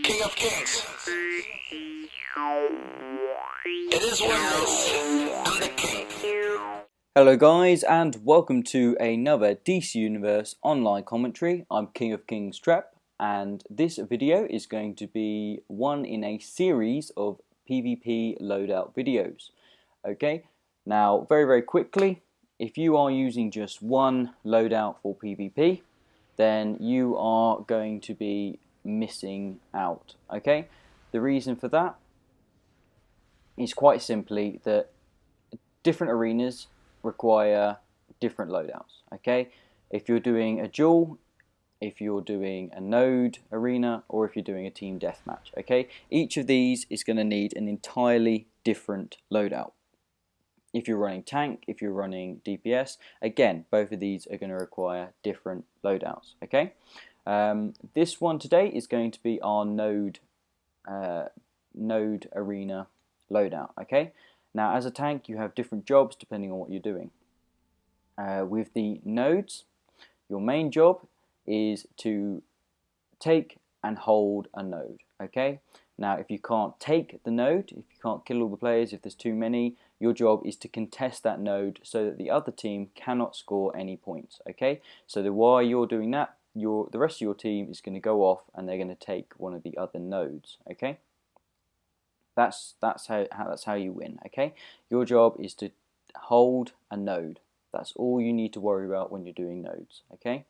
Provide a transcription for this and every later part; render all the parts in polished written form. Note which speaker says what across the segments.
Speaker 1: King of Kings. It is what it is. I'm the king.
Speaker 2: Hello guys, and welcome to another DC Universe online commentary. I'm King of Kings Trep, and this video is going to be one in a series of PvP loadout videos. Okay, now very quickly, if you are using just one loadout for PvP, then you are going to be missing out. Okay, the reason for that is quite simply that different arenas require different loadouts. Okay, if you're doing a duel, if you're doing a node arena, or if you're doing a team deathmatch, okay, each of these is going to need an entirely different loadout. If you're running tank, if you're running DPS, again, both of these are going to require different loadouts. Okay, this one today is going to be our node arena loadout. Okay, now as a tank you have different jobs depending on what you're doing. With the nodes, your main job is to take and hold a node. Okay, now if you can't take the node, if you can't kill all the players, if there's too many, your job is to contest that node so that the other team cannot score any points. Okay, so while you're doing that, the rest of your team is going to go off and they're going to take one of the other nodes. Okay, that's how you win. Okay, your job is to hold a node. That's all you need to worry about when you're doing nodes. Okay,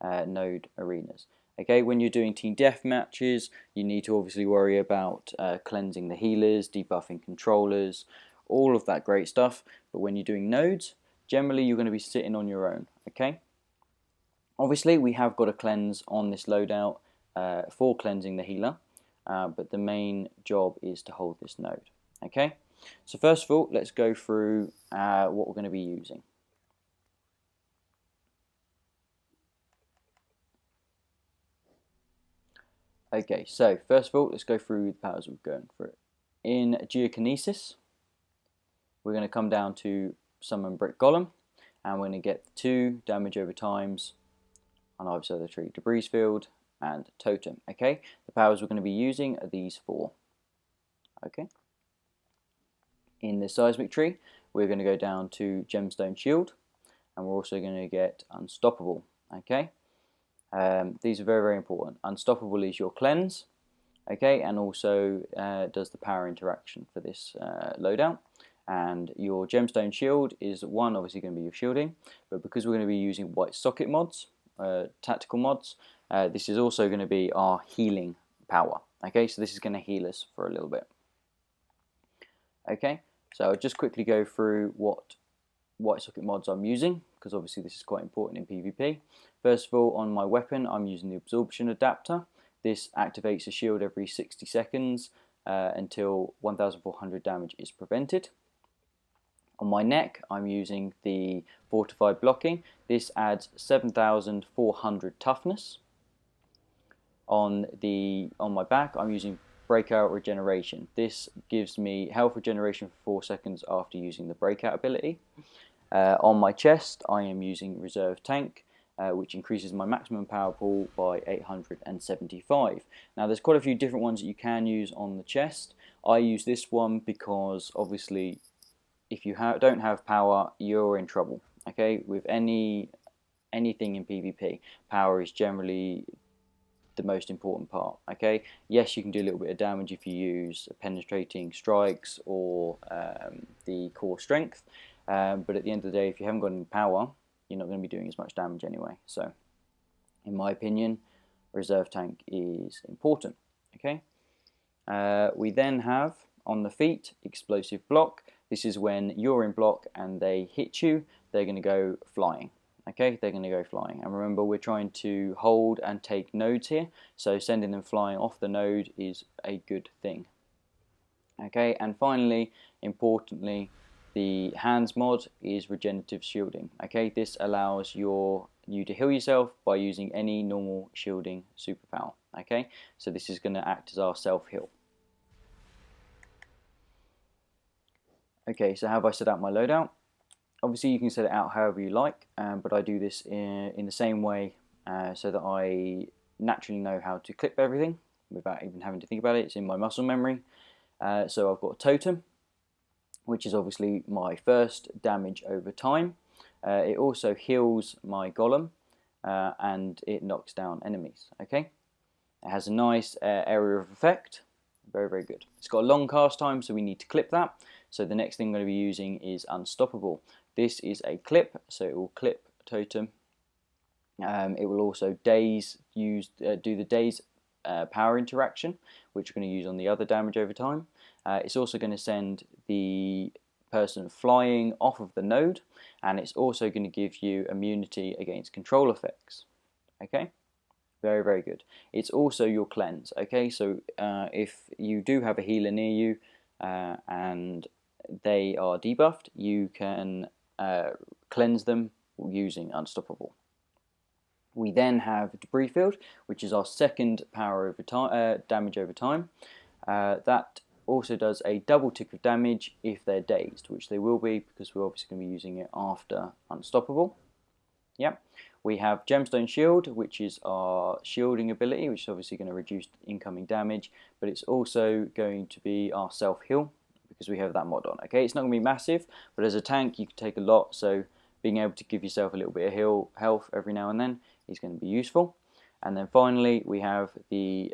Speaker 2: node arenas. Okay, when you're doing team death matches, you need to obviously worry about cleansing the healers, debuffing controllers, all of that great stuff. But when you're doing nodes, generally you're going to be sitting on your own. Okay, obviously we have got a cleanse on this loadout for cleansing the healer, but the main job is to hold this node. Okay, so first of all, let's go through what we're going to be using. Okay, so first of all, let's go through the powers we're going through. In Geokinesis, we're going to come down to Summon Brick Golem, and we're going to get 2 damage over times on either side of the tree, Debris Field and Totem. Okay, the powers we're going to be using are these 4. Okay. In the Seismic Tree, we're going to go down to Gemstone Shield, and we're also going to get Unstoppable. Okay. These are very important. Unstoppable is your cleanse, okay, and also does the power interaction for this loadout. And your Gemstone Shield is obviously going to be your shielding, but because we're going to be using white socket mods, tactical mods, this is also going to be our healing power. Okay, so this is going to heal us for a little bit. Okay, so I'll just quickly go through what white socket mods I'm using, because obviously this is quite important in PvP. First of all, on my weapon, I'm using the Absorption Adapter. This activates a shield every 60 seconds until 1400 damage is prevented. On my neck, I'm using the Fortified Blocking. This adds 7400 toughness. On my back, I'm using Breakout Regeneration. This gives me health regeneration for 4 seconds after using the Breakout ability. On my chest, I am using Reserve Tank, which increases my maximum power pool by 875. Now there's quite a few different ones that you can use on the chest. I use this one because obviously if you don't have power, you're in trouble. Okay, with anything in PvP, power is generally the most important part. Okay, yes, you can do a little bit of damage if you use penetrating strikes or the core strength, but at the end of the day, if you haven't got any power, you're not going to be doing as much damage anyway. So in my opinion, Reserve Tank is important. Okay, we then have on the feet Explosive Block. This is when you're in block and they hit you, they're going to go flying. Okay, they're going to go flying. And remember, we're trying to hold and take nodes here, so sending them flying off the node is a good thing. Okay, and finally, importantly, the hands mod is regenerative shielding. Okay, this allows you to heal yourself by using any normal shielding superpower. Okay, so this is going to act as our self-heal. Okay, so how have I set out my loadout? Obviously you can set it out however you like, but I do this in the same way so that I naturally know how to clip everything without even having to think about it. It's in my muscle memory. So I've got a totem, which is obviously my first damage over time. It also heals my golem, and it knocks down enemies. Okay, it has a nice area of effect. Very, very good. It's got a long cast time, so we need to clip that. So the next thing I'm going to be using is Unstoppable. This is a clip, so it will clip totem. It will also do the daze power interaction, which we're going to use on the other damage over time. It's also going to send the person flying off of the node, and it's also going to give you immunity against control effects. Okay, very, very good. It's also your cleanse. Okay, so if you do have a healer near you and they are debuffed, you can cleanse them using Unstoppable. We then have Debris Field, which is our second power over time, damage over time. That also does a double tick of damage if they're dazed, which they will be because we're obviously going to be using it after Unstoppable. Yep. We have Gemstone Shield, which is our shielding ability, which is obviously going to reduce incoming damage, but it's also going to be our self-heal because we have that mod on. Okay, it's not going to be massive, but as a tank you can take a lot, so being able to give yourself a little bit of health every now and then is going to be useful. And then finally we have the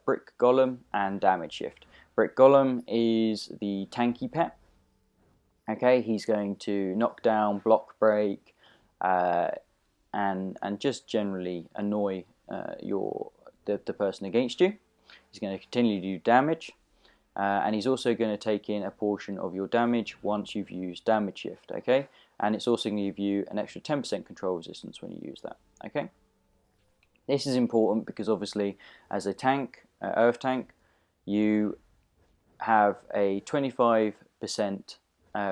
Speaker 2: Brick Golem and Damage Shift. Brick Golem is the tanky pet. Okay, he's going to knock down, block break, and just generally annoy the person against you. He's going to continue to do damage, and he's also going to take in a portion of your damage once you've used Damage Shift. Okay, and it's also going to give you an extra 10% control resistance when you use that. Okay, this is important because obviously as a tank, earth tank, you have a 25%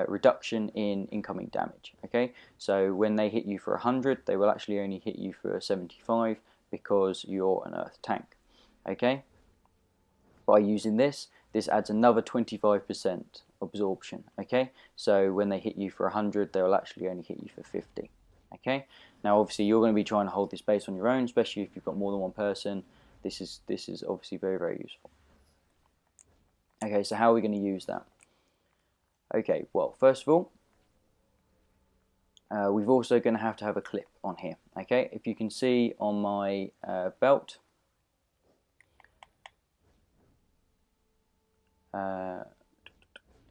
Speaker 2: reduction in incoming damage. Okay, so when they hit you for 100, they will actually only hit you for 75 because you're an earth tank. Okay, by using this adds another 25% absorption. Okay, so when they hit you for 100, they will actually only hit you for 50. Okay, now obviously you're going to be trying to hold this base on your own, especially if you've got more than one person. This is obviously very, very useful. Okay, so how are we going to use that? Okay, well, first of all, we've also going to have a clip on here. Okay, if you can see on my belt, here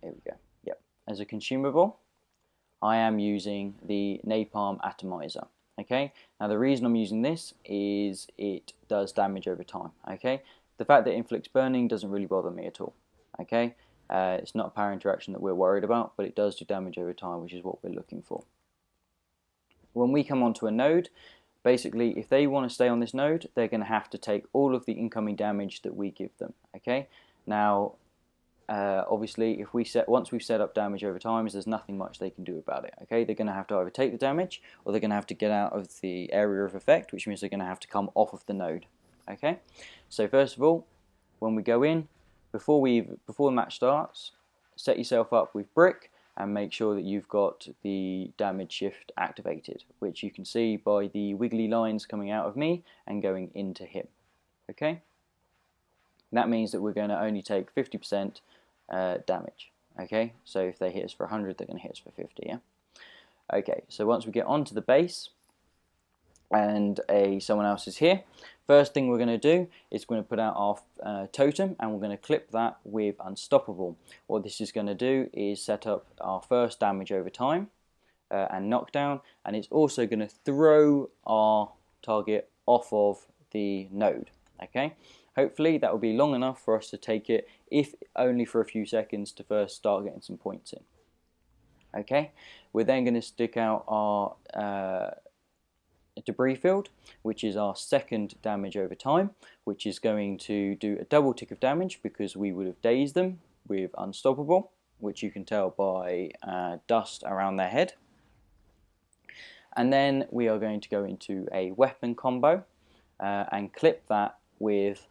Speaker 2: we go. Yep, as a consumable, I am using the Napalm Atomizer. Okay, now the reason I'm using this is it does damage over time. Okay, the fact that it inflicts burning doesn't really bother me at all. Okay, it's not a power interaction that we're worried about, but it does do damage over time, which is what we're looking for. When we come onto a node, basically if they want to stay on this node, they're going to have to take all of the incoming damage that we give them. Okay, now obviously if once we've set up damage over time, there's nothing much they can do about it. Okay, they're going to have to either take the damage or they're going to have to get out of the area of effect, which means they're going to have to come off of the node. Okay, so first of all, when we go in, before the match starts, set yourself up with Brick and make sure that you've got the damage shift activated, which you can see by the wiggly lines coming out of me and going into him. Okay, that means that we're going to only take 50% damage. Okay, so if they hit us for 100, they're going to hit us for 50. Yeah. Okay, so once we get onto the base and someone else is here, first thing we're going to do is we're going to put out our totem and we're going to clip that with Unstoppable. What this is going to do is set up our first damage over time and knockdown, and it's also going to throw our target off of the node. Okay, hopefully that will be long enough for us to take it, if only for a few seconds, to first start getting some points in. Okay, we're then going to stick out our Debris Field, which is our second damage over time, which is going to do a double tick of damage because we would have dazed them with Unstoppable, which you can tell by dust around their head. And then we are going to go into a weapon combo and clip that with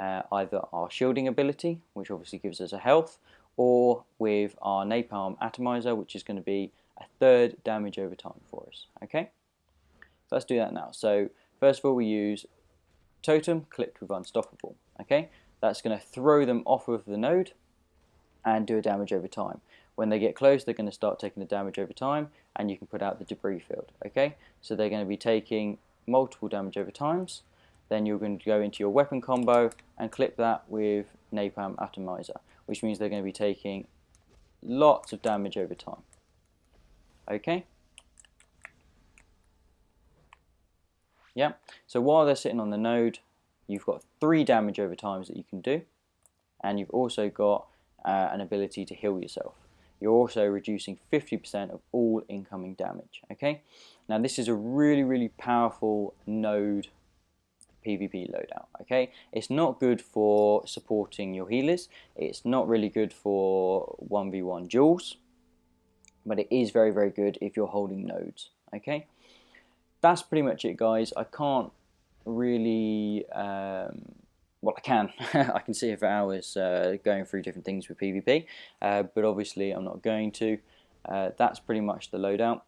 Speaker 2: either our shielding ability, which obviously gives us a health, or with our Napalm Atomizer, which is going to be a third damage over time for us. Okay, so let's do that now. So first of all, we use totem clipped with unstoppable. Okay, that's going to throw them off of the node and do a damage over time. When they get close, they're going to start taking the damage over time, and you can put out the debris field. Okay, so they're going to be taking multiple damage over times. Then you're going to go into your weapon combo and clip that with Napalm Atomizer, which means they're going to be taking lots of damage over time. Okay. Yeah. So while they're sitting on the node, you've got 3 damage over times that you can do, and you've also got an ability to heal yourself. You're also reducing 50% of all incoming damage. Okay, now this is a really powerful node PvP loadout. Okay, it's not good for supporting your healers. It's not really good for 1v1 duels, but it is very good if you're holding nodes. Okay, that's pretty much it, guys. I can't really well, I can. I can sit here for hours going through different things with PvP, but obviously I'm not going to. That's pretty much the loadout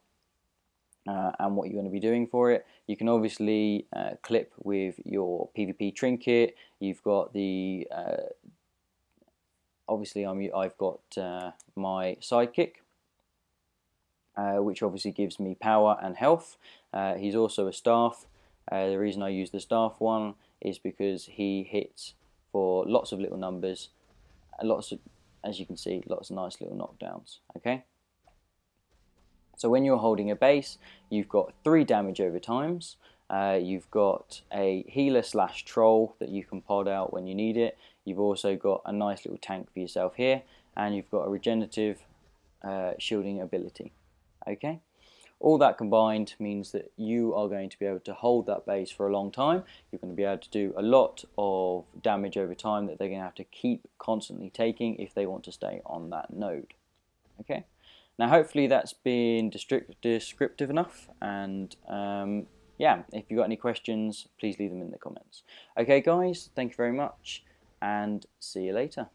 Speaker 2: and what you're going to be doing for it. You can obviously clip with your PvP trinket. You've got the obviously I've got my sidekick, which obviously gives me power and health. He's also a staff. The reason I use the staff one is because he hits for lots of little numbers, and lots of, as you can see, lots of nice little knockdowns. Okay, so when you're holding a base, you've got 3 damage over times. You've got a healer / troll that you can pod out when you need it. You've also got a nice little tank for yourself here, and you've got a regenerative shielding ability. Okay, all that combined means that you are going to be able to hold that base for a long time. You're going to be able to do a lot of damage over time that they're going to have to keep constantly taking if they want to stay on that node. Okay, now hopefully that's been descriptive enough, and yeah, if you've got any questions, please leave them in the comments. Okay guys, thank you very much, and see you later.